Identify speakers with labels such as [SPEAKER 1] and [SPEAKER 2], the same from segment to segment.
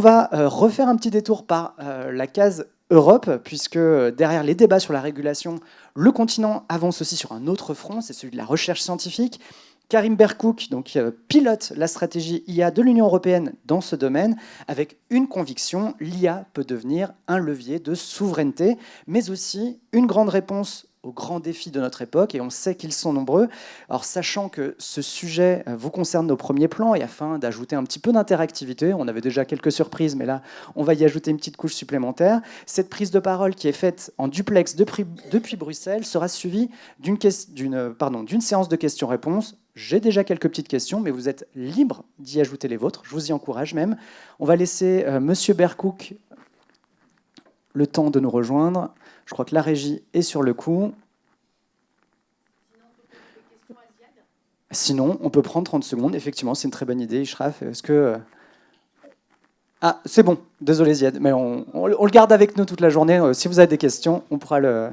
[SPEAKER 1] va refaire un petit détour par la case Europe, puisque derrière les débats sur la régulation, le continent avance aussi sur un autre front, c'est celui de la recherche scientifique. Karim Berkouk donc, pilote la stratégie IA de l'Union européenne dans ce domaine, avec une conviction, l'IA peut devenir un levier de souveraineté, mais aussi une grande réponse aux grands défis de notre époque, et on sait qu'ils sont nombreux. Alors, sachant que ce sujet vous concerne nos premiers plans, et afin d'ajouter un petit peu d'interactivité, on avait déjà quelques surprises, mais là, on va y ajouter une petite couche supplémentaire. Cette prise de parole qui est faite en duplex depuis Bruxelles sera suivie d'une séance de questions-réponses. J'ai déjà quelques petites questions, mais vous êtes libre d'y ajouter les vôtres. Je vous y encourage même. On va laisser Monsieur Berkouk le temps de nous rejoindre. Je crois que la régie est sur le coup. Sinon, on peut prendre 30 secondes. Effectivement, c'est une très bonne idée, Ishraf. Est-ce que... Ah, c'est bon. Désolé, Ziad. Mais on le garde avec nous toute la journée. Si vous avez des questions, on pourra le...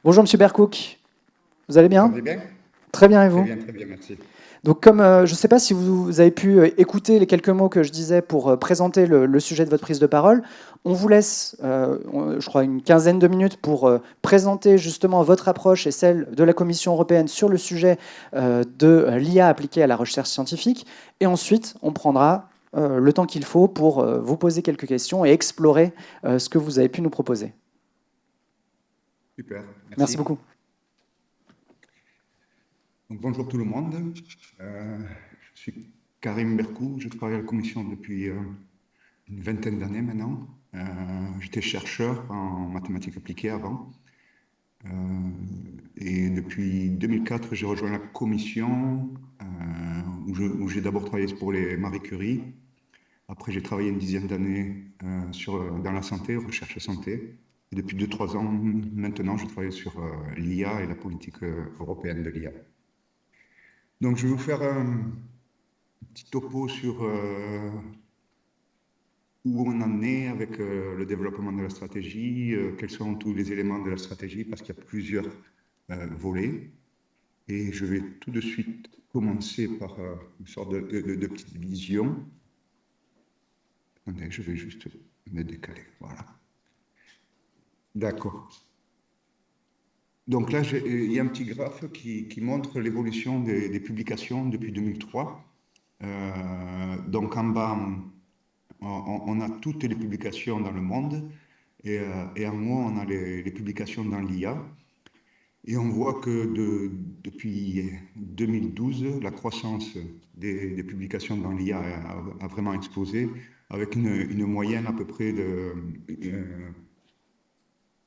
[SPEAKER 1] Bonjour, Monsieur Berkouk. Vous allez bien?
[SPEAKER 2] Vous bien?
[SPEAKER 1] Très bien, et vous?
[SPEAKER 2] Très bien, merci.
[SPEAKER 1] Donc, comme je ne sais pas si vous avez pu écouter les quelques mots que je disais pour présenter le sujet de votre prise de parole, on vous laisse, je crois, une quinzaine de minutes pour présenter justement votre approche et celle de la Commission européenne sur le sujet de l'IA appliquée à la recherche scientifique. Et ensuite, on prendra le temps qu'il faut pour vous poser quelques questions et explorer ce que vous avez pu nous proposer.
[SPEAKER 2] Super,
[SPEAKER 1] Merci beaucoup.
[SPEAKER 2] Donc, bonjour tout le monde. Je suis Karim Berkouk, je travaille à la Commission depuis une vingtaine d'années maintenant. J'étais chercheur en mathématiques appliquées avant. Et depuis 2004, j'ai rejoint la Commission où j'ai d'abord travaillé pour les Marie Curie. Après, j'ai travaillé une dizaine d'années dans la santé, recherche santé. Et depuis 2-3 ans maintenant, je travaille sur l'IA et la politique européenne de l'IA. Donc, je vais vous faire un petit topo sur où on en est avec le développement de la stratégie, quels sont tous les éléments de la stratégie, parce qu'il y a plusieurs volets. Et je vais tout de suite commencer par une sorte de petite vision. Attendez, je vais juste me décaler, voilà. D'accord. Donc là, il y a un petit graphe qui montre l'évolution des publications depuis 2003. Donc en bas, on a toutes les publications dans le monde et en haut, on a les publications dans l'IA. Et on voit que depuis 2012, la croissance des publications dans l'IA a vraiment explosé, avec une moyenne à peu près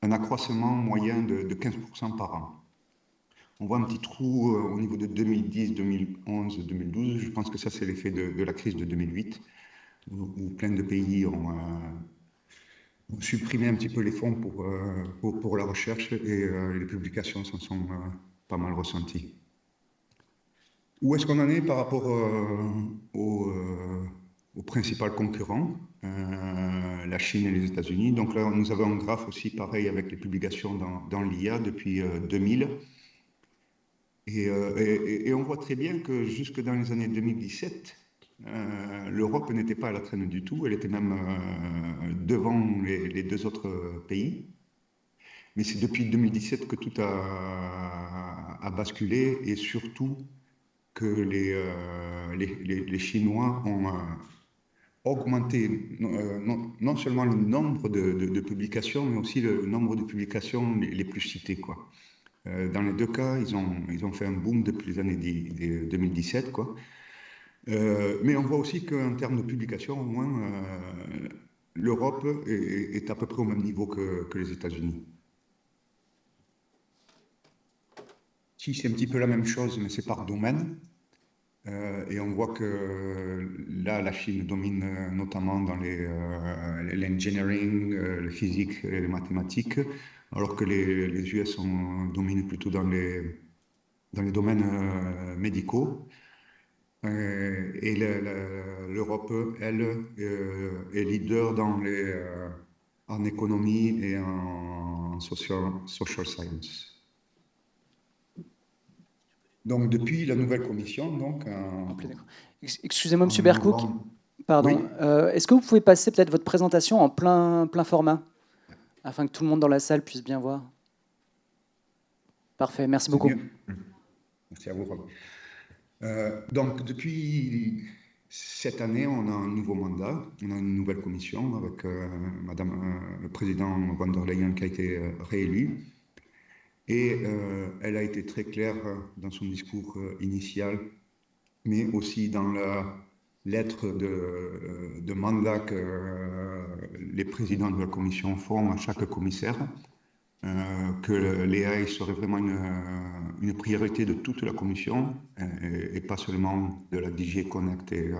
[SPEAKER 2] un accroissement moyen de 15% par an. On voit un petit trou au niveau de 2010, 2011, 2012. Je pense que ça, c'est l'effet de la crise de 2008, où plein de pays ont supprimé un petit peu les fonds pour la recherche et les publications s'en sont pas mal ressenties. Où est-ce qu'on en est par rapport aux principaux concurrents, la Chine et les États-Unis? Donc là, nous avons un graphe aussi pareil avec les publications dans l'IA depuis 2000. Et on voit très bien que jusque dans les années 2017, l'Europe n'était pas à la traîne du tout, elle était même devant les deux autres pays. Mais c'est depuis 2017 que tout a basculé et surtout que les Chinois ont augmenté non seulement le nombre de publications, mais aussi le nombre de publications les plus citées, quoi. Dans les deux cas, ils ont fait un boom depuis les années 2017, quoi. Mais on voit aussi qu'en termes de publication, au moins, l'Europe est à peu près au même niveau que les États-Unis. Si c'est un petit peu la même chose, mais c'est par domaine. Et on voit que là, la Chine domine notamment dans l'engineering, la physique et les mathématiques, alors que les US dominent plutôt dans les domaines médicaux. Et l'Europe, elle, est leader en économie et en social science. Donc, depuis la nouvelle commission, donc,
[SPEAKER 1] D'accord. Excusez-moi,
[SPEAKER 2] en
[SPEAKER 1] Monsieur Bercook,
[SPEAKER 2] novembre,
[SPEAKER 1] pardon.
[SPEAKER 2] oui,
[SPEAKER 1] Est-ce que vous pouvez passer peut-être votre présentation en plein format, afin que tout le monde dans la salle puisse bien voir? Parfait, merci
[SPEAKER 2] c'est
[SPEAKER 1] beaucoup.
[SPEAKER 2] mieux. Merci à vous, Rob. Donc, depuis cette année, on a un nouveau mandat, on a une nouvelle commission avec Madame le président von der Leyen qui a été réélu. Et elle a été très claire dans son discours initial, mais aussi dans la lettre de mandat que les présidents de la commission font à chaque commissaire, que l'AI serait vraiment une priorité de toute la commission et pas seulement de la DG Connect et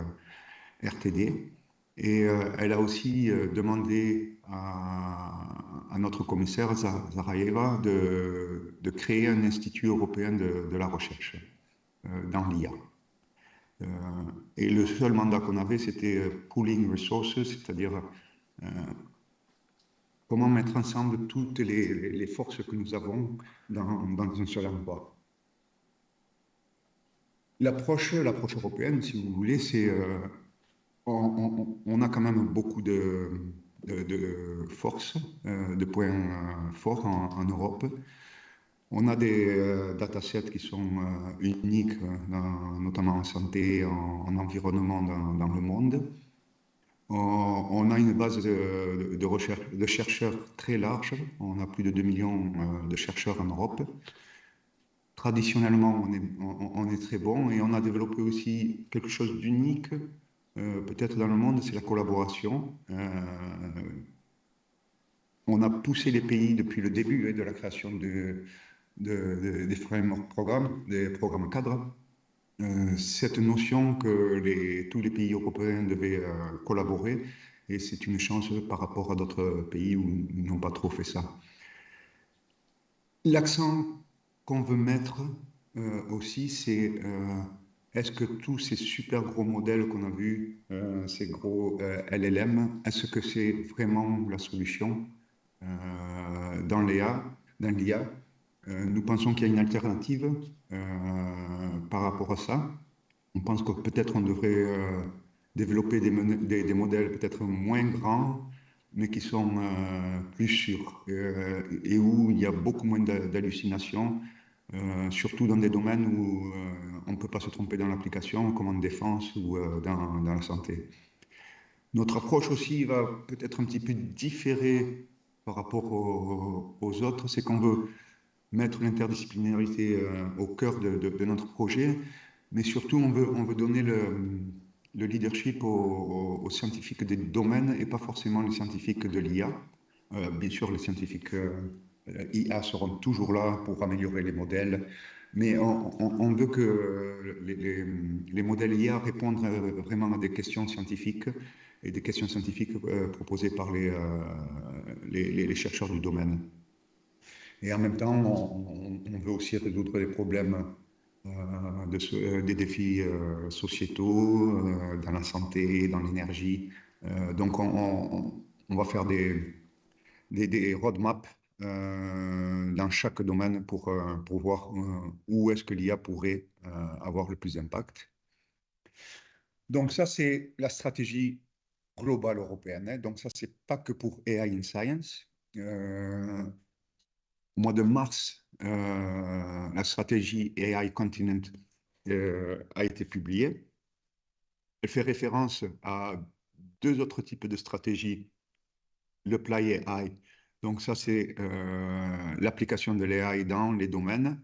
[SPEAKER 2] RTD. Et elle a aussi demandé à notre commissaire Zaraeva de créer un institut européen de la recherche dans l'IA. Et le seul mandat qu'on avait, c'était pooling resources, c'est-à-dire comment mettre ensemble toutes les forces que nous avons dans un seul endroit. L'approche européenne, si vous voulez, c'est on a quand même beaucoup de forces, de points forts en Europe. On a des datasets qui sont uniques, notamment en santé, en environnement dans le monde. On a une base de chercheurs très large. On a plus de 2 millions de chercheurs en Europe. Traditionnellement, on est très bon et on a développé aussi quelque chose d'unique, peut-être dans le monde, c'est la collaboration. On a poussé les pays depuis le début de la création des framework programmes, des programmes cadres. Cette notion que tous les pays européens devaient collaborer, et c'est une chance par rapport à d'autres pays où ils n'ont pas trop fait ça. L'accent qu'on veut mettre aussi, c'est est-ce que tous ces super gros modèles qu'on a vus, ces gros LLM, est-ce que c'est vraiment la solution dans l'IA? Nous pensons qu'il y a une alternative par rapport à ça. On pense que peut-être on devrait développer des modèles peut-être moins grands, mais qui sont plus sûrs et où il y a beaucoup moins d'hallucinations, surtout dans des domaines où on ne peut pas se tromper dans l'application, comme en défense ou dans la santé. Notre approche aussi va peut-être un petit peu différer par rapport aux autres, c'est qu'on veut mettre l'interdisciplinarité au cœur de notre projet, mais surtout on veut donner le leadership aux scientifiques des domaines et pas forcément les scientifiques de l'IA. Bien sûr, les scientifiques IA seront toujours là pour améliorer les modèles, mais on veut que les modèles IA répondent vraiment à des questions scientifiques et des questions scientifiques proposées par les chercheurs du domaine. Et en même temps, on veut aussi résoudre les problèmes des défis sociétaux dans la santé, dans l'énergie. Donc, on va faire des roadmaps dans chaque domaine pour voir où est-ce que l'IA pourrait avoir le plus d'impact. Donc, ça, c'est la stratégie globale européenne. Hein. Donc, ça, c'est pas que pour AI in Science. Au mois de mars, la stratégie AI Continent a été publiée. Elle fait référence à deux autres types de stratégies. Le Play AI, donc ça c'est l'application de l'AI dans les domaines,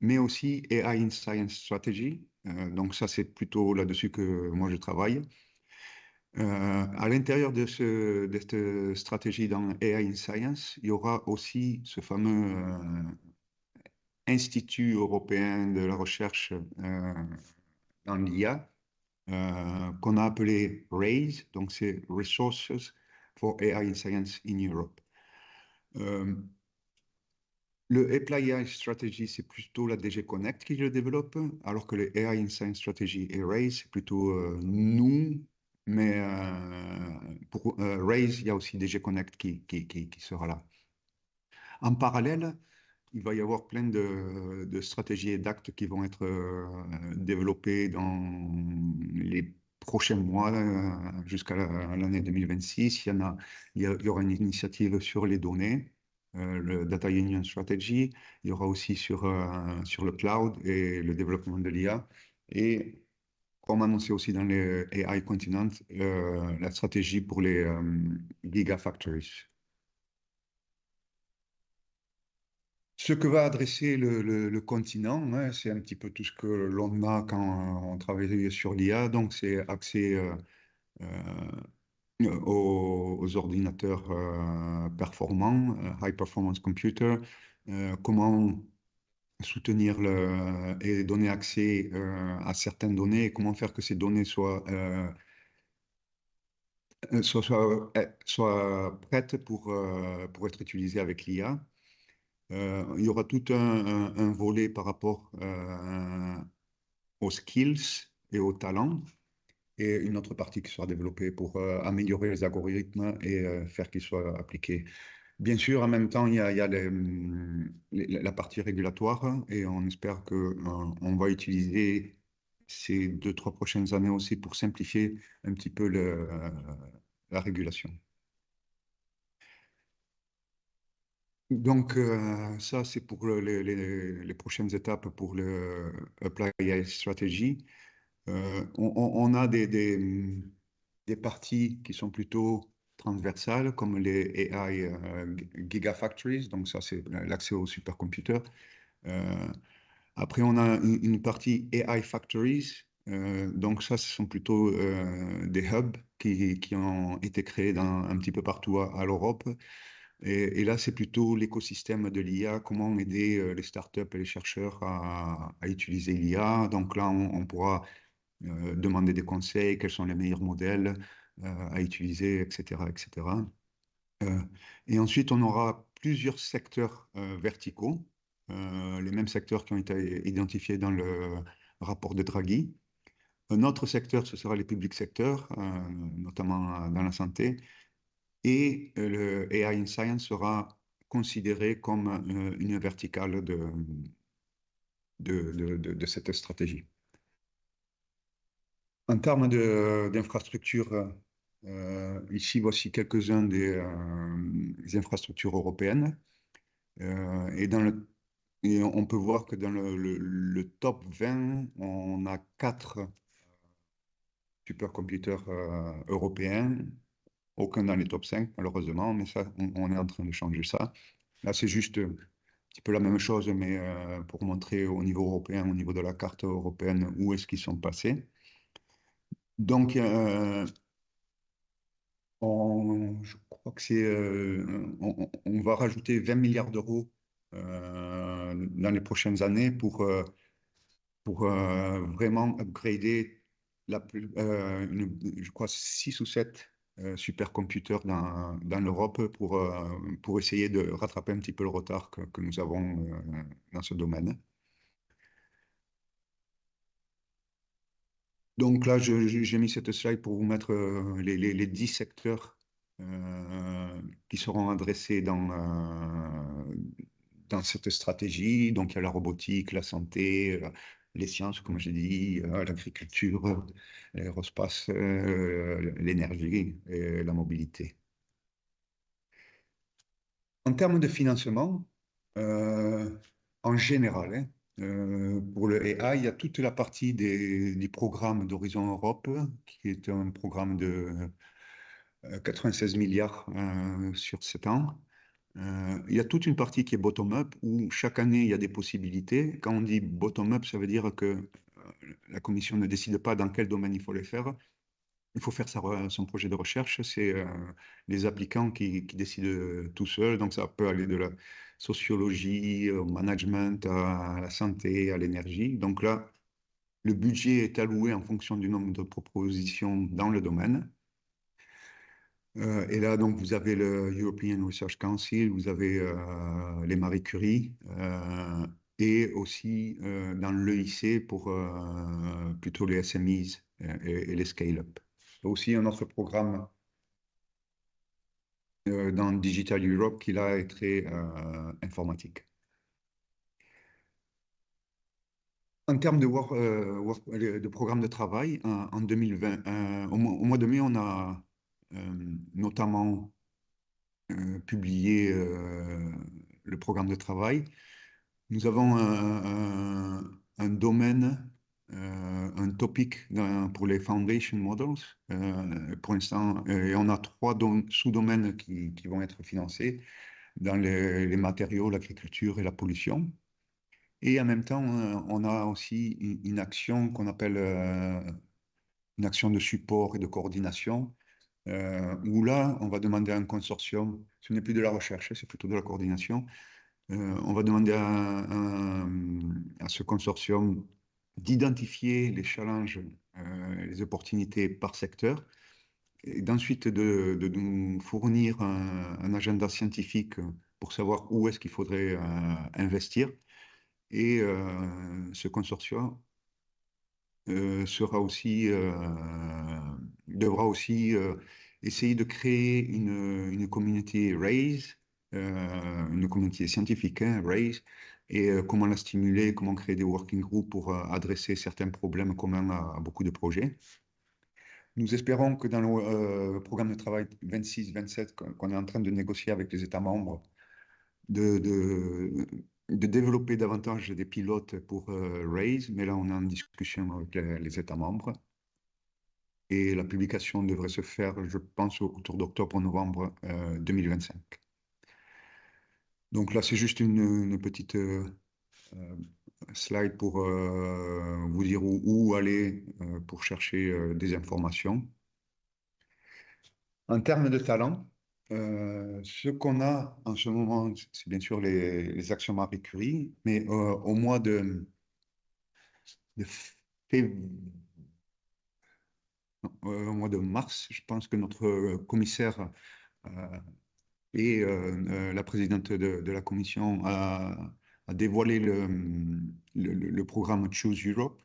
[SPEAKER 2] mais aussi AI in Science Strategy. Donc ça c'est plutôt là-dessus que moi je travaille. À l'intérieur de cette stratégie dans AI in Science, il y aura aussi ce fameux Institut européen de la recherche dans l'IA, qu'on a appelé RAISE, donc c'est Resources for AI in Science in Europe. Le Apply AI Strategy, c'est plutôt la DG Connect qui le développe, alors que le AI in Science Strategy et RAISE, c'est plutôt nous, mais pour RAISE, il y a aussi DG Connect qui sera là. En parallèle, il va y avoir plein de stratégies et d'actes qui vont être développés dans les prochains mois jusqu'à l'année 2026. Il y aura une initiative sur les données, le Data Union Strategy. Il y aura aussi sur le cloud et le développement de l'IA. Et comme annoncé aussi dans les AI Continent, la stratégie pour les Gigafactories. Ce que va adresser le continent, hein, c'est un petit peu tout ce que l'on a quand on travaille sur l'IA. Donc, c'est accès aux ordinateurs performants, high performance computer, comment soutenir et donner accès à certaines données et comment faire que ces données soient prêtes pour être utilisées avec l'IA. Il y aura tout un volet par rapport aux skills et aux talents, et une autre partie qui sera développée pour améliorer les algorithmes et faire qu'ils soient appliqués. Bien sûr, en même temps, il y a la partie régulatoire, hein, et on espère que on va utiliser ces 2, 3 prochaines années aussi pour simplifier un petit peu la régulation. Donc, ça, c'est pour les prochaines étapes pour le Apply AI Strategy. On a des parties qui sont plutôt transversales, comme les AI Gigafactories. Donc, ça, c'est l'accès aux supercomputers. Euh, Après, on a une partie AI Factories. Donc, ça, ce sont plutôt des hubs qui ont été créés un petit peu partout à l'Europe. Et là, c'est plutôt l'écosystème de l'IA, comment aider les startups et les chercheurs à utiliser l'IA. Donc là, on pourra demander des conseils, quels sont les meilleurs modèles à utiliser, etc., etc. Euh, et ensuite, on aura plusieurs secteurs verticaux, les mêmes secteurs qui ont été identifiés dans le rapport de Draghi. Un autre secteur, ce sera les publics secteurs, notamment dans la santé. Et le AI in Science sera considéré comme une verticale de cette stratégie. En termes d'infrastructures, ici voici quelques-uns des infrastructures européennes. Et, et on peut voir que dans le top 20, on a 4 supercomputers européens, aucun dans les top 5 malheureusement, mais ça, on est en train de changer ça. Là, c'est juste un petit peu la même chose, mais pour montrer au niveau européen, au niveau de la carte européenne, où est-ce qu'ils sont passés. Donc, je crois que on va rajouter 20 milliards d'euros dans les prochaines années pour vraiment upgrader je crois, 6 ou 7 supercomputers dans l'Europe pour essayer de rattraper un petit peu le retard que nous avons dans ce domaine. Donc là, j'ai mis cette slide pour vous mettre les 10 secteurs qui seront adressés dans cette stratégie. Donc il y a la robotique, la santé, les sciences, comme j'ai dit, l'agriculture, l'aérospace, l'énergie et la mobilité. En termes de financement, euh, en général, hein, pour le AI, il y a toute la partie du programme d'Horizon Europe, qui est un programme de 96 milliards sur 7 ans. Il y a toute une partie qui est bottom-up, où chaque année, il y a des possibilités. Quand on dit bottom-up, ça veut dire que la Commission ne décide pas dans quel domaine il faut les faire. Il faut faire son projet de recherche. C'est les applicants qui décident tout seuls. Donc, ça peut aller de la sociologie au management, à la santé, à l'énergie. Donc là, le budget est alloué en fonction du nombre de propositions dans le domaine. Et là, donc, vous avez le European Research Council, vous avez les Marie Curie, et aussi dans l'EIC pour plutôt les SMEs et les scale-up. Aussi un autre programme dans Digital Europe qui là est très informatique. En termes de programme de travail, en 2020, au mois de mai, on a notamment publié le programme de travail. Nous avons un domaine, un topic pour les foundation models. Pour l'instant, et on a trois sous-domaines qui vont être financés dans les matériaux, l'agriculture et la pollution. Et en même temps, on a aussi une action qu'on appelle une action de support et de coordination, où là, on va demander à un consortium, ce n'est plus de la recherche, c'est plutôt de la coordination. On va demander à ce consortium d'identifier les challenges, les opportunités par secteur, et d'ensuite de nous fournir un agenda scientifique pour savoir où est-ce qu'il faudrait investir. Et ce consortium sera aussi, devra aussi essayer de créer une communauté RAISE, une communauté scientifique, hein, RAISE, et comment la stimuler, comment créer des working groups pour adresser certains problèmes communs à beaucoup de projets. Nous espérons que dans le programme de travail 26-27 qu'on est en train de négocier avec les États membres, de, de, de développer davantage des pilotes pour RAISE, mais là on est en discussion avec les États membres. Et la publication devrait se faire, je pense, autour d'octobre-novembre 2025. Donc là, c'est juste une petite slide pour vous dire où aller pour chercher des informations. En termes de talent, ce qu'on a en ce moment, c'est bien sûr les actions Marie Curie, mais de au mois de mars, je pense que notre commissaire et la présidente de la commission a dévoilé le programme Choose Europe.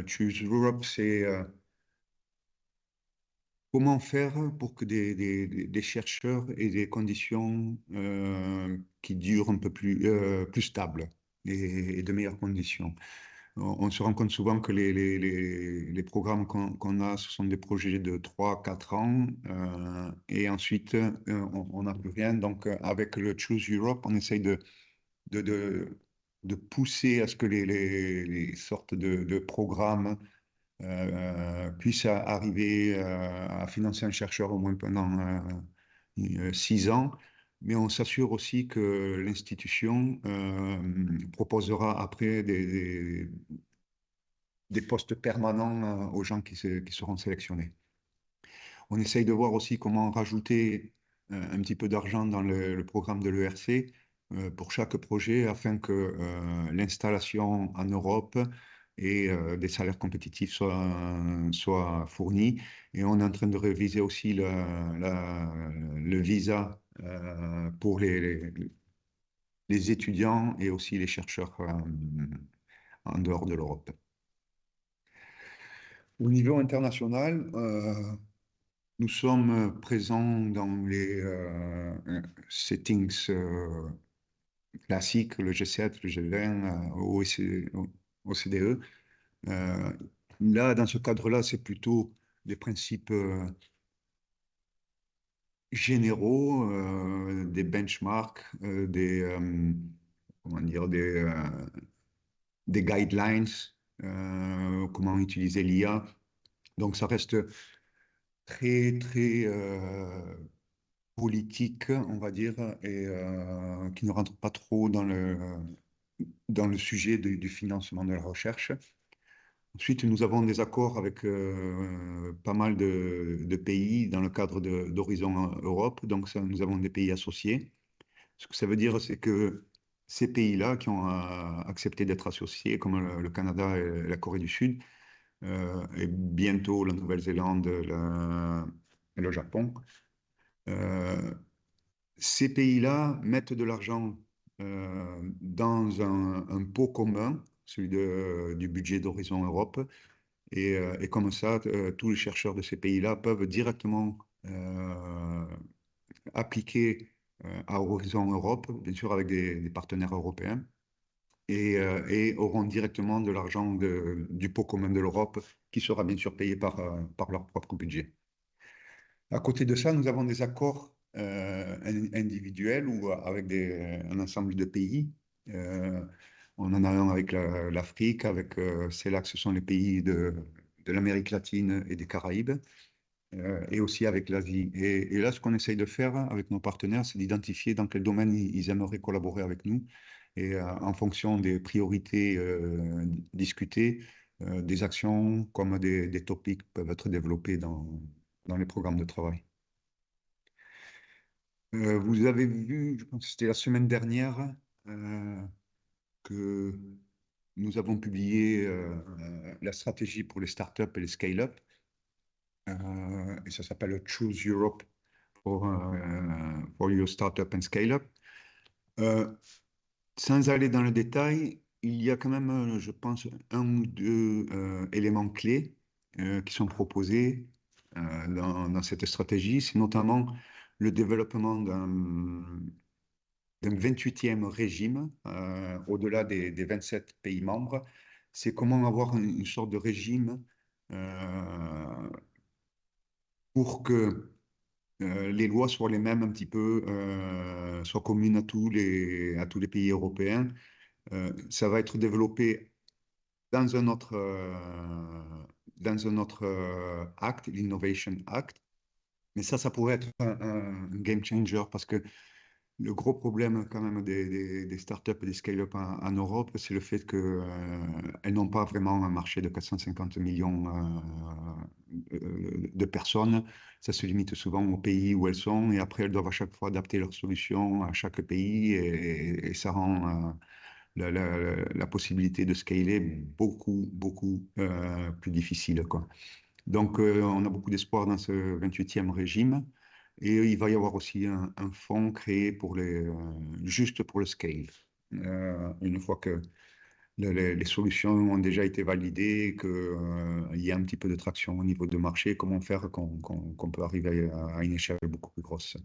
[SPEAKER 2] Choose Europe, c'est comment faire pour que des chercheurs aient des conditions qui durent un peu plus stables et de meilleures conditions. On se rend compte souvent que les programmes qu'on a, ce sont des projets de 3 4 ans et ensuite on n'a plus rien. Donc avec le Choose Europe, on essaye de, de, de pousser à ce que les sortes de programmes puissent arriver à financer un chercheur au moins pendant 6 ans. Mais on s'assure aussi que l'institution proposera après des postes permanents aux gens qui seront sélectionnés. On essaye de voir aussi comment rajouter un petit peu d'argent dans le programme de l'ERC pour chaque projet afin que l'installation en Europe et des salaires compétitifs soient fournis. Et on est en train de réviser aussi le visa pour les étudiants et aussi les chercheurs en dehors de l'Europe. Au niveau international, nous sommes présents dans les settings classiques, le G7, le G20, OCDE. Là, dans ce cadre-là, c'est plutôt des principes généraux, des benchmarks, comment dire, des guidelines, comment utiliser l'IA. Donc, ça reste très, très politique, on va dire, et qui ne rentre pas trop dans le sujet du financement de la recherche. Ensuite, nous avons des accords avec pas mal de pays dans le cadre d'Horizon Europe. Donc, ça, nous avons des pays associés. Ce que ça veut dire, c'est que ces pays-là qui ont accepté d'être associés, comme le Canada et la Corée du Sud, et bientôt la Nouvelle-Zélande et le Japon, ces pays-là mettent de l'argent dans un pot commun, celui du budget d'Horizon Europe, et comme ça, tous les chercheurs de ces pays-là peuvent directement appliquer à Horizon Europe, bien sûr avec des partenaires européens, et auront directement de l'argent du pot commun de l'Europe qui sera bien sûr payé par leur propre budget. À côté de ça, nous avons des accords individuels ou avec un ensemble de pays. Euh, on en a un avec l'Afrique, c'est là que ce sont les pays de l'Amérique latine et des Caraïbes, et aussi avec l'Asie. Et là, ce qu'on essaye de faire avec nos partenaires, c'est d'identifier dans quel domaine ils aimeraient collaborer avec nous. Et en fonction des priorités discutées, des actions comme des topics peuvent être développés dans les programmes de travail. Vous avez vu, je pense que c'était la semaine dernière, euh, que nous avons publié la stratégie pour les startups et les scale-up. Et ça s'appelle Choose Europe for your startup and scale-up. Sans aller dans le détail, il y a quand même, je pense, un ou deux éléments clés qui sont proposés dans cette stratégie. C'est notamment le développement d'un 28e régime au-delà des 27 pays membres. C'est comment avoir une sorte de régime pour que les lois soient les mêmes un petit peu, soient communes à tous les pays européens. Ça va être développé dans dans un autre acte, l'Innovation Act. Mais ça pourrait être un game changer parce que le gros problème quand même des startups et des scale-up en Europe, c'est le fait qu'elles n'ont pas vraiment un marché de 450 millions de personnes. Ça se limite souvent au pays où elles sont et après elles doivent à chaque fois adapter leurs solutions à chaque pays et ça rend la possibilité de scaler beaucoup plus difficile, quoi. Donc, on a beaucoup d'espoir dans ce 28e régime. Et il va y avoir aussi un fonds créé juste pour le scale. Une fois que les solutions ont déjà été validées, qu'il y a un petit peu de traction au niveau de marché, comment faire qu'on peut arriver à une échelle beaucoup plus grosse.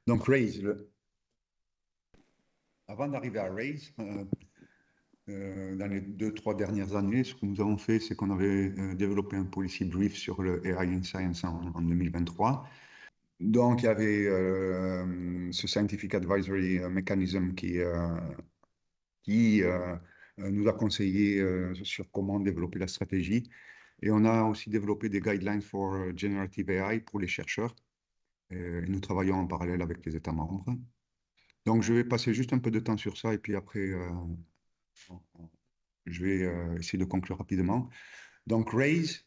[SPEAKER 2] Donc, Raise, avant d'arriver à Raise, dans les 2-3 dernières années, ce que nous avons fait, c'est qu'on avait développé un policy brief sur le AI in Science en 2023. Donc, il y avait ce Scientific Advisory Mechanism qui nous a conseillé sur comment développer la stratégie. Et on a aussi développé des guidelines for generative AI pour les chercheurs. Et nous travaillons en parallèle avec les États membres. Donc, je vais passer juste un peu de temps sur ça et puis après, je vais essayer de conclure rapidement. Donc, Raise,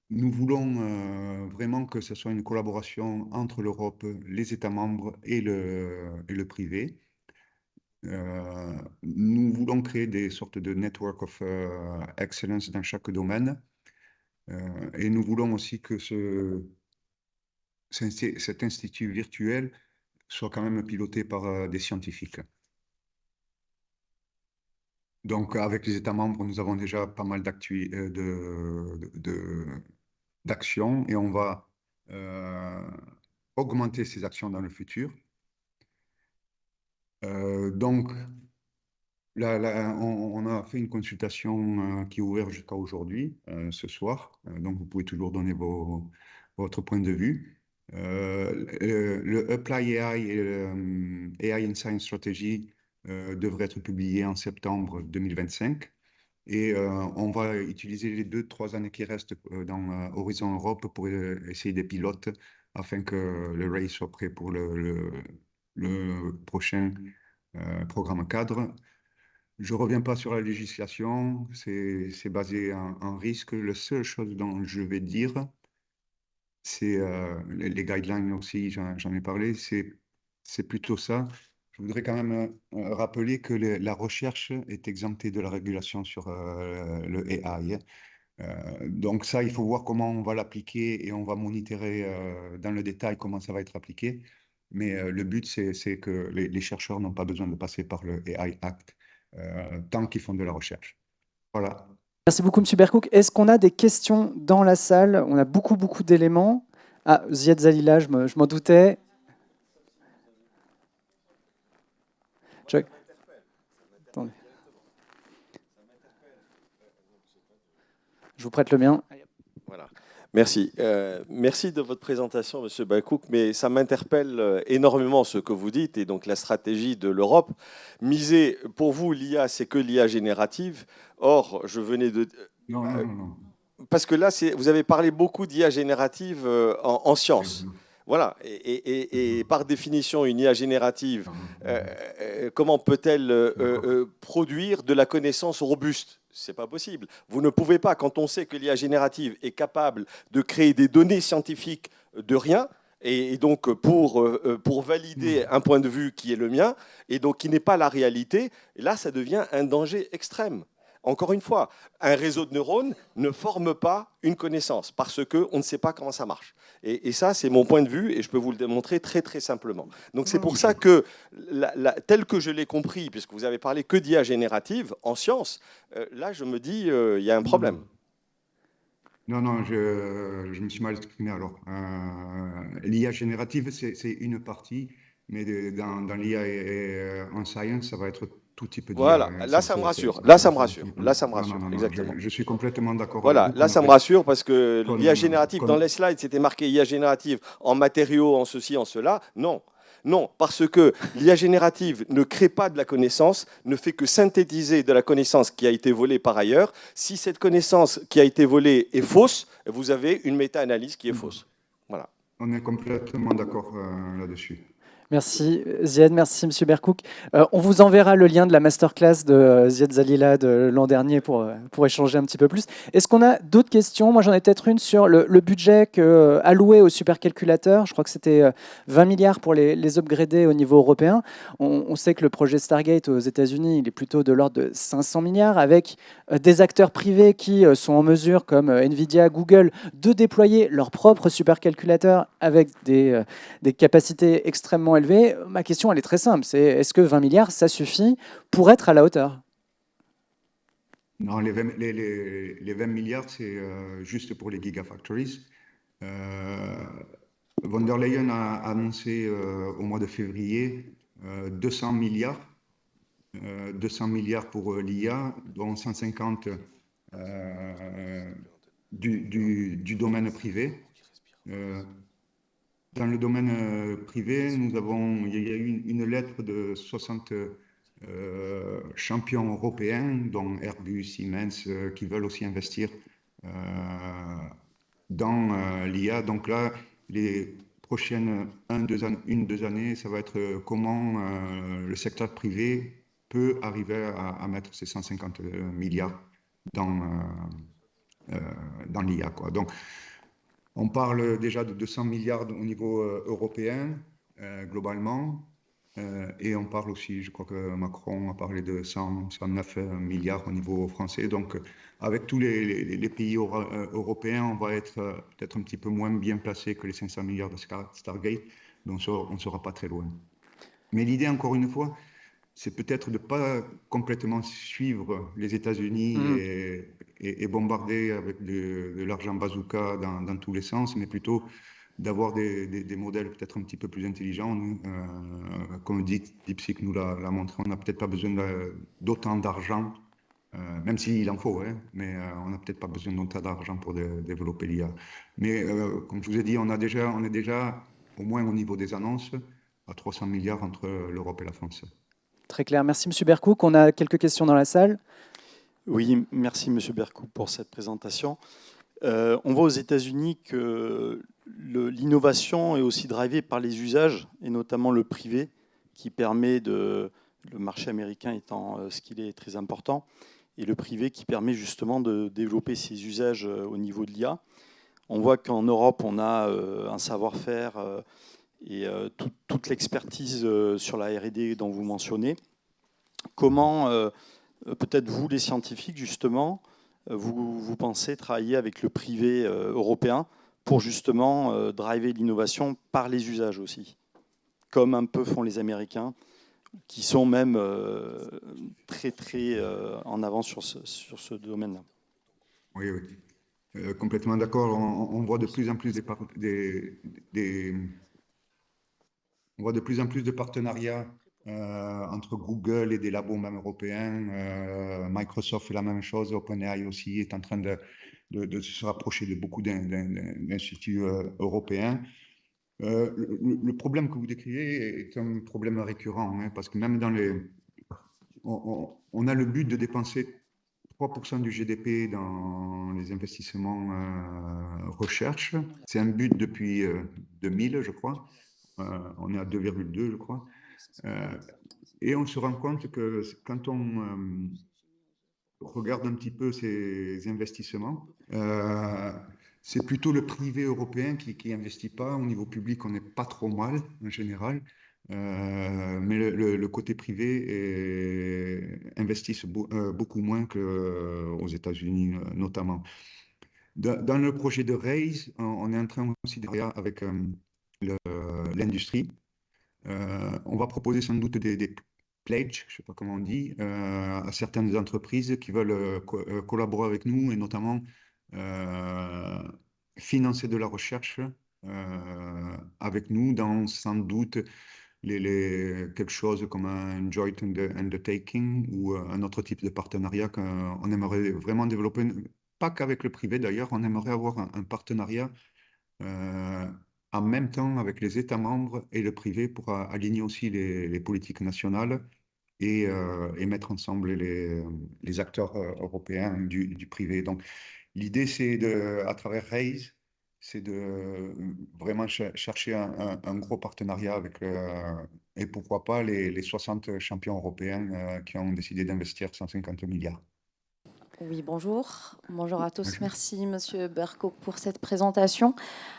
[SPEAKER 2] nous voulons vraiment que ce soit une collaboration entre l'Europe, les États membres et le privé. Nous voulons créer des sortes de network of excellence dans chaque domaine. Et nous voulons aussi que cet institut virtuel soit quand même piloté par des scientifiques. Donc, avec les États membres, nous avons déjà pas mal d'actions et on va augmenter ces actions dans le futur. Donc, on a fait une consultation qui est ouverte jusqu'à aujourd'hui, ce soir. Donc, vous pouvez toujours donner votre point de vue. Le Apply AI et le AI in Science Strategy devraient être publiés en septembre 2025. Et on va utiliser les 2-3 années qui restent dans Horizon Europe pour essayer des pilotes afin que le RACE soit prêt pour le prochain programme cadre. Je ne reviens pas sur la législation, c'est basé en risque. La seule chose dont je vais dire, c'est les guidelines aussi, j'en ai parlé, c'est plutôt ça. Je voudrais quand même rappeler que la recherche est exemptée de la régulation sur le AI. Donc ça, il faut voir comment on va l'appliquer et on va monitorer dans le détail comment ça va être appliqué. Mais le but, c'est que les chercheurs n'ont pas besoin de passer par le AI Act tant qu'ils font de la recherche. Voilà.
[SPEAKER 1] Merci beaucoup, M. Berkouk. Est-ce qu'on a des questions dans la salle? On a beaucoup d'éléments. Ah, Ziad Zalila, je m'en doutais. Attendez. Je vous prête le mien.
[SPEAKER 3] Voilà. Merci. Merci de votre présentation, Monsieur Bakouk, mais ça m'interpelle énormément ce que vous dites et donc la stratégie de l'Europe. Miser, pour vous, l'IA, c'est que l'IA générative. Or, je venais de...
[SPEAKER 2] Non, non, non, non.
[SPEAKER 3] Parce que là, vous avez parlé beaucoup d'IA générative en sciences. Voilà, et par définition, une IA générative, comment peut-elle produire de la connaissance robuste? C'est pas possible. Vous ne pouvez pas, quand on sait que l'IA générative est capable de créer des données scientifiques de rien, et donc pour valider un point de vue qui est le mien, et donc qui n'est pas la réalité, là, ça devient un danger extrême. Encore une fois, un réseau de neurones ne forme pas une connaissance parce qu'on ne sait pas comment ça marche. Et ça, c'est mon point de vue et je peux vous le démontrer très, très simplement. Donc c'est pour ça que, tel que je l'ai compris, puisque vous avez parlé que d'IA générative en sciences, là, je me dis, il y a un problème.
[SPEAKER 2] Non, non, je me suis mal exprimé alors. L'IA générative, c'est une partie, mais dans l'IA en science, ça va être tout type d'IA.
[SPEAKER 3] Voilà, là ça me rassure, là ça me rassure, là ça me rassure, exactement.
[SPEAKER 2] Je suis complètement d'accord.
[SPEAKER 3] Voilà, là ça me rassure parce que l'IA générative, dans les slides, c'était marqué IA générative en matériaux, en ceci, en cela. Non, non, parce que l'IA générative ne crée pas de la connaissance, ne fait que synthétiser de la connaissance qui a été volée par ailleurs. Si cette connaissance qui a été volée est fausse, vous avez une méta-analyse qui est fausse. Voilà.
[SPEAKER 2] On est complètement d'accord là-dessus.
[SPEAKER 1] Merci Ziad, merci Monsieur Berkouk. On vous enverra le lien de la masterclass de Ziad Zalila de l'an dernier pour échanger un petit peu plus. Est-ce qu'on a d'autres questions? Moi j'en ai peut-être une sur le budget alloué aux supercalculateurs. Je crois que c'était 20 milliards pour les upgrader au niveau européen. On sait que le projet Stargate aux États-Unis, il est plutôt de l'ordre de 500 milliards avec des acteurs privés qui sont en mesure, comme Nvidia, Google, de déployer leurs propres supercalculateurs avec des capacités extrêmement élevées. Ma question, elle est très simple. C'est est-ce que 20 milliards, ça suffit pour être à la hauteur?
[SPEAKER 2] Non, les 20 milliards, c'est juste pour les gigafactories. Von der Leyen a annoncé au mois de février 200 milliards. 200 milliards pour l'IA, dont 150 du domaine privé. Dans le domaine privé, il y a eu une lettre de 60 champions européens, dont Airbus, Siemens, qui veulent aussi investir dans l'IA. Donc là, les prochaines 1-2 années, ça va être comment le secteur privé peut arriver à mettre ces 150 milliards dans l'IA, quoi. Donc, on parle déjà de 200 milliards au niveau européen, globalement, et on parle aussi, je crois que Macron a parlé de 109 milliards au niveau français. Donc, avec tous les pays européens, on va être peut-être un petit peu moins bien placé que les 500 milliards de Stargate, donc on ne sera pas très loin. Mais l'idée, encore une fois, c'est peut-être de ne pas complètement suivre les États-Unis et bombarder avec de l'argent bazooka dans tous les sens, mais plutôt d'avoir des modèles peut-être un petit peu plus intelligents. Comme DeepSeek nous l'a montré, on n'a peut-être pas besoin d'autant d'argent, même s'il en faut, hein, mais on n'a peut-être pas besoin d'autant d'argent pour développer l'IA. Mais comme je vous ai dit, on est déjà, au moins au niveau des annonces, à 300 milliards entre l'Europe et la France.
[SPEAKER 1] Très clair. Merci, M. Berkouk. On a quelques questions dans la salle.
[SPEAKER 4] Oui, merci, M. Berkouk, pour cette présentation. On voit aux États-Unis que l'innovation est aussi drivée par les usages, et notamment le privé, qui permet le marché américain étant ce qu'il est très important, et le privé qui permet justement de développer ces usages au niveau de l'IA. On voit qu'en Europe, on a un savoir-faire et toute l'expertise sur la R&D dont vous mentionnez. Comment, peut-être vous les scientifiques justement, vous pensez travailler avec le privé européen pour justement driver l'innovation par les usages aussi, comme un peu font les Américains, qui sont même très très en avance sur ce domaine-là.
[SPEAKER 2] Oui, oui. Complètement d'accord. On voit de plus en plus on voit de plus en plus de partenariats entre Google et des labos même européens. Microsoft fait la même chose. OpenAI aussi est en train de se rapprocher de beaucoup d'instituts européens. Le problème que vous décrivez est un problème récurrent, hein, parce que même dans on a le but de dépenser 3% du GDP dans les investissements recherche. C'est un but depuis 2000, je crois. On est à 2,2, je crois. Et on se rend compte que quand on regarde un petit peu ces investissements, c'est plutôt le privé européen qui investit pas. Au niveau public, on n'est pas trop mal en général. Mais le côté privé investissent beaucoup moins qu'aux États-Unis, notamment. Dans le projet de RAISE, on est en train aussi de regarder avec l'industrie. On va proposer sans doute des pledges, je ne sais pas comment on dit, à certaines entreprises qui veulent collaborer avec nous et notamment financer de la recherche avec nous dans sans doute quelque chose comme un joint undertaking ou un autre type de partenariat qu'on aimerait vraiment développer, pas qu'avec le privé d'ailleurs, on aimerait avoir un partenariat en même temps avec les États membres et le privé pour aligner aussi les politiques nationales et mettre ensemble les acteurs européens du privé. Donc, l'idée, c'est à travers RAISE, c'est de vraiment chercher un gros partenariat avec, et pourquoi pas les 60 champions européens qui ont décidé d'investir 150 milliards.
[SPEAKER 5] Oui, bonjour. Bonjour à tous.
[SPEAKER 2] Bonjour.
[SPEAKER 5] Merci, Monsieur Bercoq, pour cette présentation.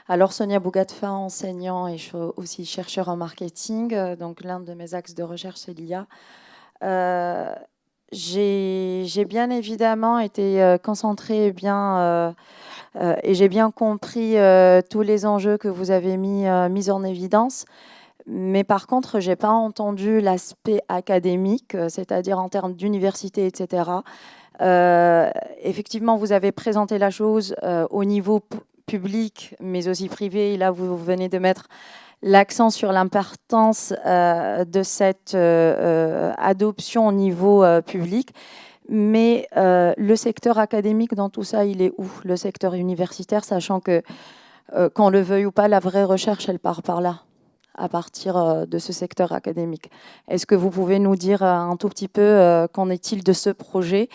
[SPEAKER 5] Alors, Sonia Bougatfa, enseignant et aussi chercheur en marketing. Donc, l'un de mes axes de recherche, c'est l'IA. J'ai bien évidemment été concentrée et j'ai bien compris tous les enjeux que vous avez mis en évidence. Mais par contre, je n'ai pas entendu l'aspect académique, c'est-à-dire en termes d'université, etc. Effectivement, vous avez présenté la chose au niveau public, mais aussi privé. Et là, vous venez de mettre l'accent sur l'importance de cette adoption au niveau public. Mais le secteur académique dans tout ça, il est où? Le secteur universitaire, sachant que, qu'on le veuille ou pas, la vraie recherche, elle part par là, à partir de ce secteur académique. Est-ce que vous pouvez nous dire un tout petit peu qu'en est-il de ce projet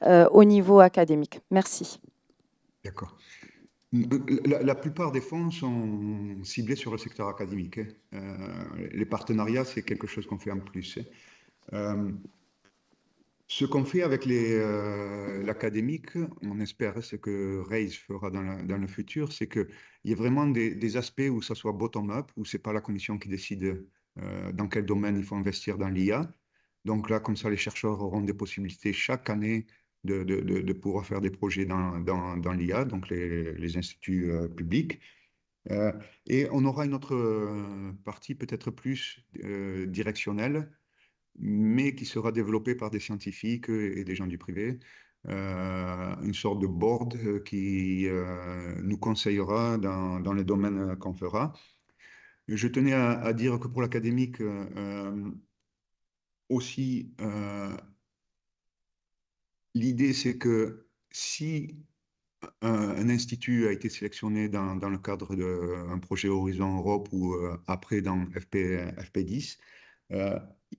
[SPEAKER 5] au niveau académique? Merci.
[SPEAKER 2] D'accord. La plupart des fonds sont ciblés sur le secteur académique. Les partenariats, c'est quelque chose qu'on fait en plus. Ce qu'on fait avec l'académique, on espère, ce que RAISE fera dans le futur, c'est qu'il y a vraiment des aspects où ça soit bottom-up, où ce n'est pas la commission qui décide dans quel domaine il faut investir dans l'IA. Donc là, comme ça, les chercheurs auront des possibilités chaque année de pouvoir faire des projets dans l'IA, donc les instituts publics. Et on aura une autre partie peut-être plus directionnelle, mais qui sera développée par des scientifiques et des gens du privé, une sorte de board qui nous conseillera dans les domaines qu'on fera. Je tenais à dire que pour l'académique aussi, l'idée c'est que si un institut a été sélectionné dans le cadre d'un projet Horizon Europe ou après dans FP10,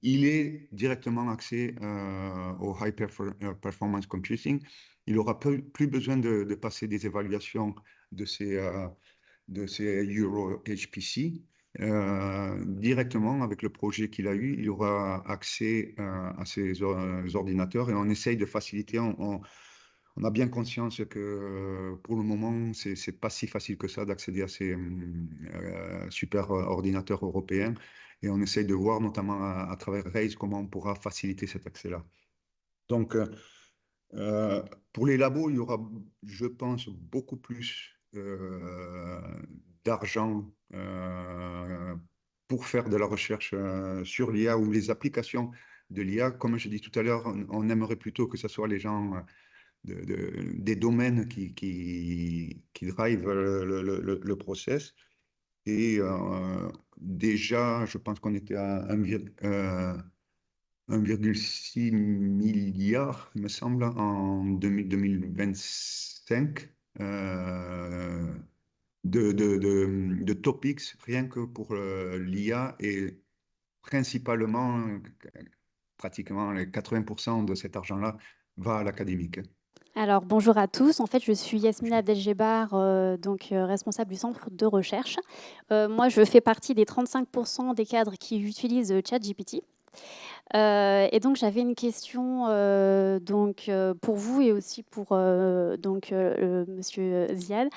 [SPEAKER 2] il est directement accès au High Performance Computing. Il n'aura plus besoin de passer des évaluations de ces Euro HPC. Directement, avec le projet qu'il a eu, il aura accès à ces ordinateurs et on essaye de faciliter. On a bien conscience que pour le moment, c'est pas si facile que ça d'accéder à ces super ordinateurs européens. Et on essaye de voir, notamment à travers RAISE, comment on pourra faciliter cet accès-là. Donc, pour les labos, il y aura, je pense, beaucoup plus d'argent pour faire de la recherche sur l'IA ou les applications de l'IA. Comme je dis tout à l'heure, on aimerait plutôt que ce soit les gens des domaines qui drive le process. Et déjà, je pense qu'on était à 1,6 milliard, il me semble, en 2025 de topics, rien que pour l'IA, et principalement, pratiquement les 80% de cet argent-là va à l'académique.
[SPEAKER 6] Alors, bonjour à tous. En fait, je suis Yasmina Delgebar, responsable du centre de recherche. Moi, je fais partie des 35% des cadres qui utilisent ChatGPT. Et donc, j'avais une question pour vous et aussi pour Monsieur Ziad.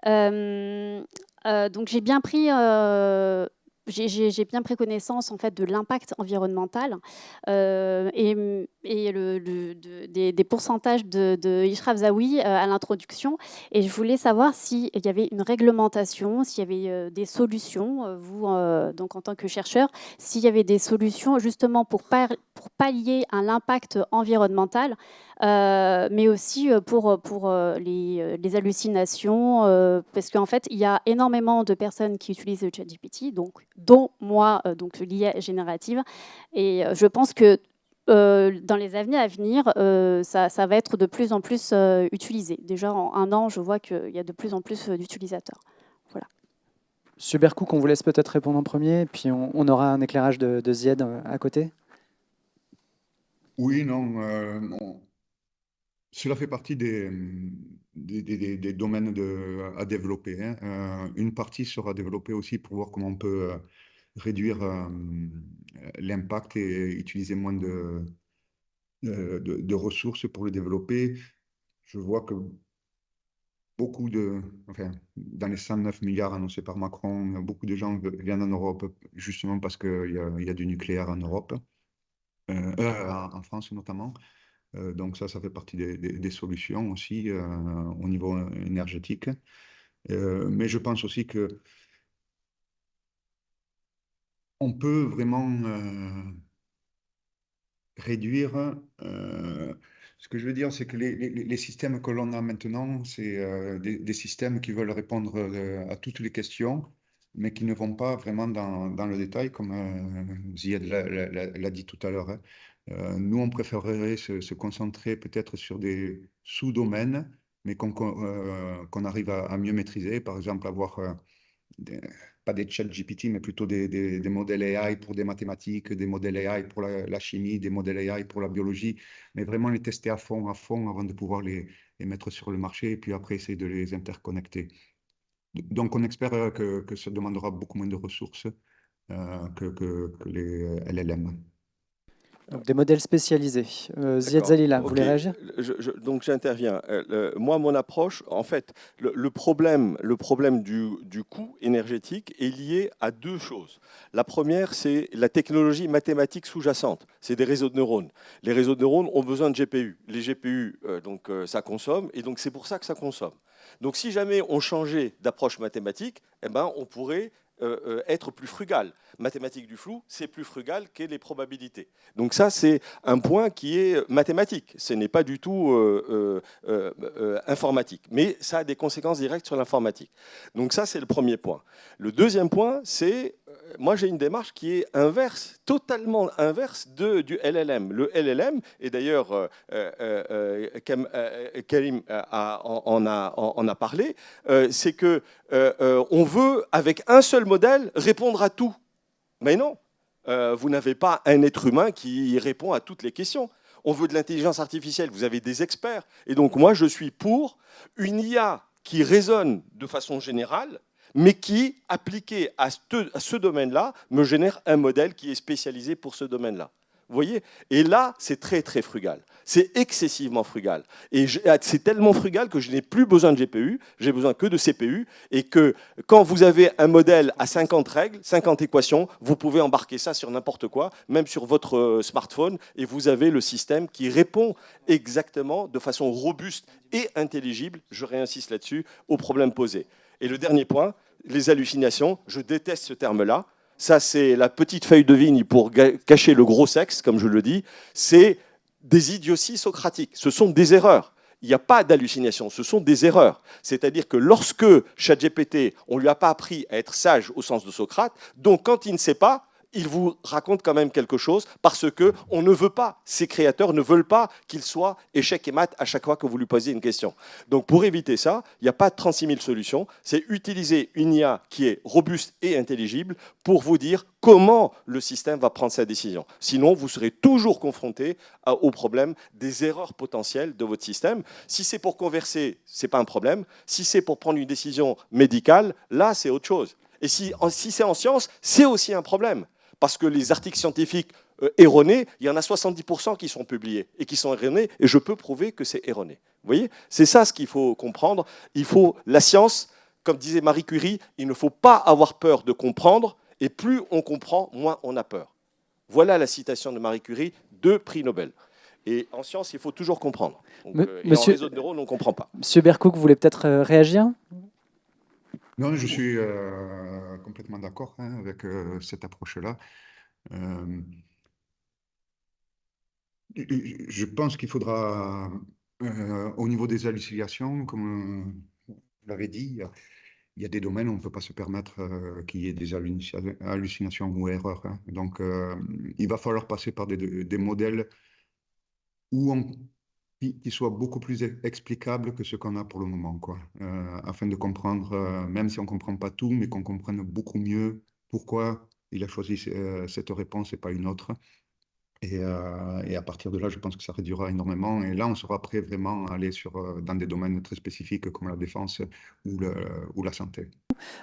[SPEAKER 6] Donc, j'ai bien pris connaissance en fait de l'impact environnemental et des pourcentages de Ishraf Zaoui à l'introduction. Et je voulais savoir s'il y avait une réglementation, s'il y avait des solutions, vous, donc en tant que chercheur, s'il y avait des solutions justement pour pallier à l'impact environnemental, mais aussi pour les hallucinations, parce qu'en fait, il y a énormément de personnes qui utilisent le ChatGPT, dont moi, donc l'IA générative, et je pense que dans les années à venir, ça va être de plus en plus utilisé. Déjà, en un an, je vois qu'il y a de plus en plus d'utilisateurs. Voilà.
[SPEAKER 1] Monsieur Bercouk, on vous laisse peut-être répondre en premier, puis on aura un éclairage de Ziad à côté.
[SPEAKER 2] Oui, non. Cela fait partie des domaines à développer, hein. Une partie sera développée aussi pour voir comment on peut réduire l'impact et utiliser moins de ressources pour le développer. Je vois que enfin, dans les 109 milliards annoncés par Macron, beaucoup de gens viennent en Europe justement parce qu'il y a du nucléaire en Europe, en France notamment. Donc ça fait partie des solutions aussi au niveau énergétique. Mais je pense aussi que on peut vraiment réduire. Ce que je veux dire, c'est que les systèmes que l'on a maintenant, c'est des systèmes qui veulent répondre à toutes les questions, mais qui ne vont pas vraiment dans le détail, comme Ziad l'a dit tout à l'heure, hein. Nous, on préférerait se concentrer peut-être sur des sous-domaines, mais qu'on arrive à mieux maîtriser. Par exemple, avoir pas des chat GPT, mais plutôt des modèles AI pour des mathématiques, des modèles AI pour la chimie, des modèles AI pour la biologie, mais vraiment les tester à fond avant de pouvoir les mettre sur le marché et puis après essayer de les interconnecter. Donc, on espère que ça demandera beaucoup moins de ressources que les LLM.
[SPEAKER 1] Donc, des modèles spécialisés. Ziad Zalila, vous voulez réagir ?
[SPEAKER 3] Donc j'interviens. Moi, mon approche, en fait, le problème du coût énergétique est lié à deux choses. La première, c'est la technologie mathématique sous-jacente. C'est des réseaux de neurones. Les réseaux de neurones ont besoin de GPU. Les GPU, ça consomme, et donc c'est pour ça que ça consomme. Donc si jamais on changeait d'approche mathématique, eh ben, on pourrait être plus frugal. Mathématiques du flou, c'est plus frugal que les probabilités. Donc ça, c'est un point qui est mathématique. Ce n'est pas du tout informatique. Mais ça a des conséquences directes sur l'informatique. Donc ça, c'est le premier point. Le deuxième point, c'est... moi, j'ai une démarche qui est inverse, totalement inverse du LLM. Le LLM, et d'ailleurs, Karim en a parlé, c'est que on veut, avec un seul modèle, répondre à tout. Mais non, vous n'avez pas un être humain qui répond à toutes les questions. On veut de l'intelligence artificielle, vous avez des experts. Et donc moi, je suis pour une IA qui raisonne de façon générale, mais qui, appliquée à ce domaine-là, me génère un modèle qui est spécialisé pour ce domaine-là. Vous voyez ? Et là, c'est très, très frugal. C'est excessivement frugal. Et c'est tellement frugal que je n'ai plus besoin de GPU, j'ai besoin que de CPU, et que quand vous avez un modèle à 50 règles, 50 équations, vous pouvez embarquer ça sur n'importe quoi, même sur votre smartphone, et vous avez le système qui répond exactement, de façon robuste et intelligible, je réinsiste là-dessus, aux problèmes posés. Et le dernier point, les hallucinations, je déteste ce terme-là. Ça, c'est la petite feuille de vigne pour cacher le gros sexe, comme je le dis. C'est des idioties socratiques. Ce sont des erreurs. il n'y a pas d'hallucination, ce sont des erreurs. C'est-à-dire que lorsque ChatGPT, on ne lui a pas appris à être sage au sens de Socrate, donc quand il ne sait pas, il vous raconte quand même quelque chose parce que on ne veut pas, ces créateurs ne veulent pas qu'il soit échec et mat à chaque fois que vous lui posez une question. Donc pour éviter ça, il n'y a pas de 36 000 solutions, c'est utiliser une IA qui est robuste et intelligible pour vous dire comment le système va prendre sa décision. Sinon, vous serez toujours confronté au problème des erreurs potentielles de votre système. Si c'est pour converser, ce n'est pas un problème. Si c'est pour prendre une décision médicale, là, c'est autre chose. Et si c'est en sciences, c'est aussi un problème. Parce que les articles scientifiques erronés, il y en a 70% qui sont publiés et qui sont erronés, et je peux prouver que c'est erroné. Vous voyez, c'est ça ce qu'il faut comprendre. La science, comme disait Marie Curie, il ne faut pas avoir peur de comprendre, et plus on comprend, moins on a peur. Voilà la citation de Marie Curie, 2 prix Nobel. Et en science, il faut toujours comprendre. Donc, et en réseau de neurones, on ne comprend pas.
[SPEAKER 1] Monsieur Bercouk, vous voulez peut-être réagir?
[SPEAKER 2] Non, je suis complètement d'accord avec cette approche-là. Je pense qu'il faudra, au niveau des hallucinations, comme vous l'avez dit, il y a des domaines où on ne peut pas se permettre qu'il y ait des hallucinations ou erreurs. Donc, il va falloir passer par des modèles qui soient beaucoup plus explicables que ce qu'on a pour le moment, quoi. Afin de comprendre, même si on ne comprend pas tout, mais qu'on comprenne beaucoup mieux pourquoi il a choisi cette réponse et pas une autre. Et à partir de là, je pense que ça réduira énormément. Et là, on sera prêt vraiment à aller dans des domaines très spécifiques comme la défense ou la santé.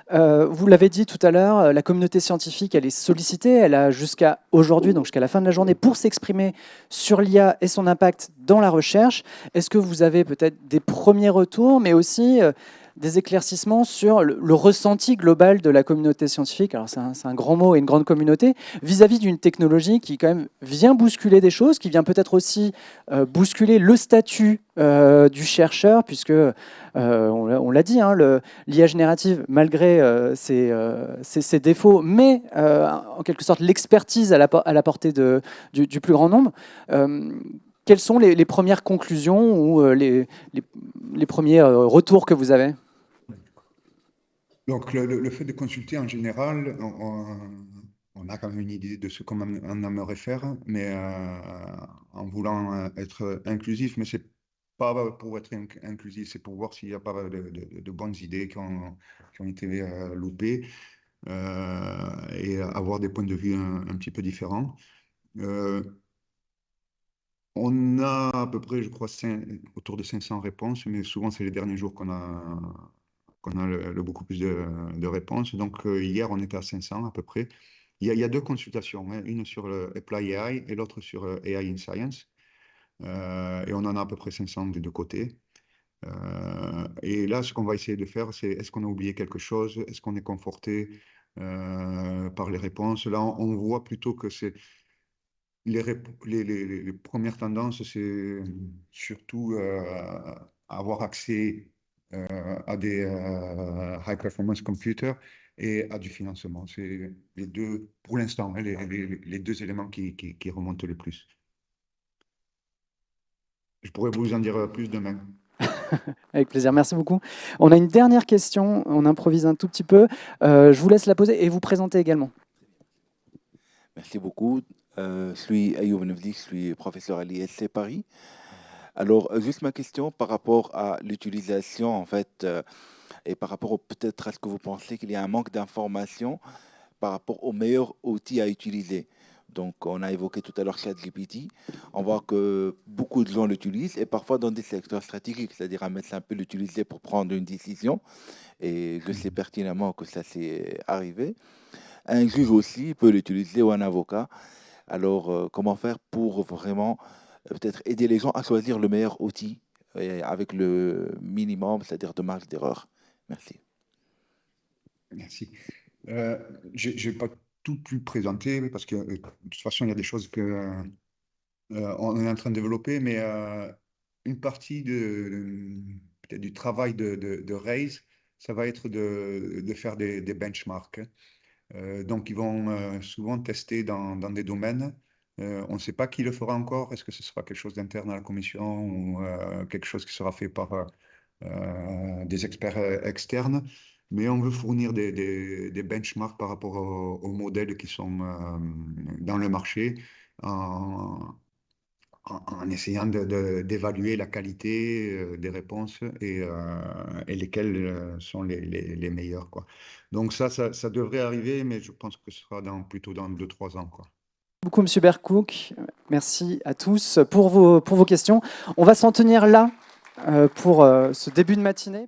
[SPEAKER 1] Vous l'avez dit tout à l'heure, la communauté scientifique, elle est sollicitée. Elle a jusqu'à aujourd'hui, donc jusqu'à la fin de la journée, pour s'exprimer sur l'IA et son impact dans la recherche. Est-ce que vous avez peut-être des premiers retours, mais aussi des éclaircissements sur le ressenti global de la communauté scientifique? Alors c'est un grand mot et une grande communauté, vis-à-vis d'une technologie qui quand même vient bousculer des choses, qui vient peut-être aussi bousculer le statut du chercheur, puisque on l'a dit, hein, l'IA générative, malgré ses défauts, mais en quelque sorte l'expertise à la portée du plus grand nombre. Quelles sont les premières conclusions ou les premiers retours que vous avez?
[SPEAKER 2] Donc, le fait de consulter en général, on a quand même une idée de ce qu'on en aimerait faire, mais en voulant être inclusif, mais c'est pas pour être inclusif, c'est pour voir s'il n'y a pas de bonnes idées qui ont été loupées et avoir des points de vue un petit peu différents. On a à peu près, je crois, autour de 500 réponses, mais souvent c'est les derniers jours qu'on a beaucoup plus de réponses. Donc hier, on était à 500 à peu près. Il y a 2 consultations, hein, une sur le Apply AI et l'autre sur AI in Science. Et on en a à peu près 500 des 2 côtés. Et là, ce qu'on va essayer de faire, c'est est-ce qu'on a oublié quelque chose? Est-ce qu'on est conforté par les réponses? Là, on voit plutôt que c'est les premières tendances, c'est surtout avoir accès à des high performance computers et à du financement. C'est les deux, pour l'instant, hein, les 2 éléments qui remontent le plus. Je pourrais vous en dire plus demain.
[SPEAKER 1] Avec plaisir, merci beaucoup. On a une dernière question, on improvise un tout petit peu. Je vous laisse la poser et vous présenter également.
[SPEAKER 7] Merci beaucoup. Je suis Ayoub Nevdi, je suis professeur à l'ISC Paris. Alors, juste ma question par rapport à l'utilisation, en fait, et par rapport peut-être à ce que vous pensez qu'il y a un manque d'informations par rapport aux meilleurs outils à utiliser. Donc, on a évoqué tout à l'heure ChatGPT. On voit que beaucoup de gens l'utilisent et parfois dans des secteurs stratégiques, c'est-à-dire un médecin peut l'utiliser pour prendre une décision et je sais pertinemment que ça s'est arrivé. Un juge aussi peut l'utiliser ou un avocat. Alors, comment faire pour vraiment peut-être aider les gens à choisir le meilleur outil avec le minimum, c'est-à-dire de marge d'erreur? Merci.
[SPEAKER 2] Merci. Je n'ai pas tout pu présenter parce que de toute façon, il y a des choses que on est en train de développer, mais une partie peut-être du travail de Raise, ça va être de faire des benchmarks. Donc, ils vont souvent tester dans des domaines On ne sait pas qui le fera encore. Est-ce que ce sera quelque chose d'interne à la commission ou quelque chose qui sera fait par des experts externes? Mais on veut fournir des benchmarks par rapport aux modèles qui sont dans le marché en essayant d'évaluer la qualité des réponses et lesquelles sont les meilleures, quoi. Donc ça devrait arriver, mais je pense que ce sera plutôt dans 2-3 ans, quoi.
[SPEAKER 1] Beaucoup, Monsieur Bercook. Merci à tous pour vos questions. On va s'en tenir là pour ce début de matinée.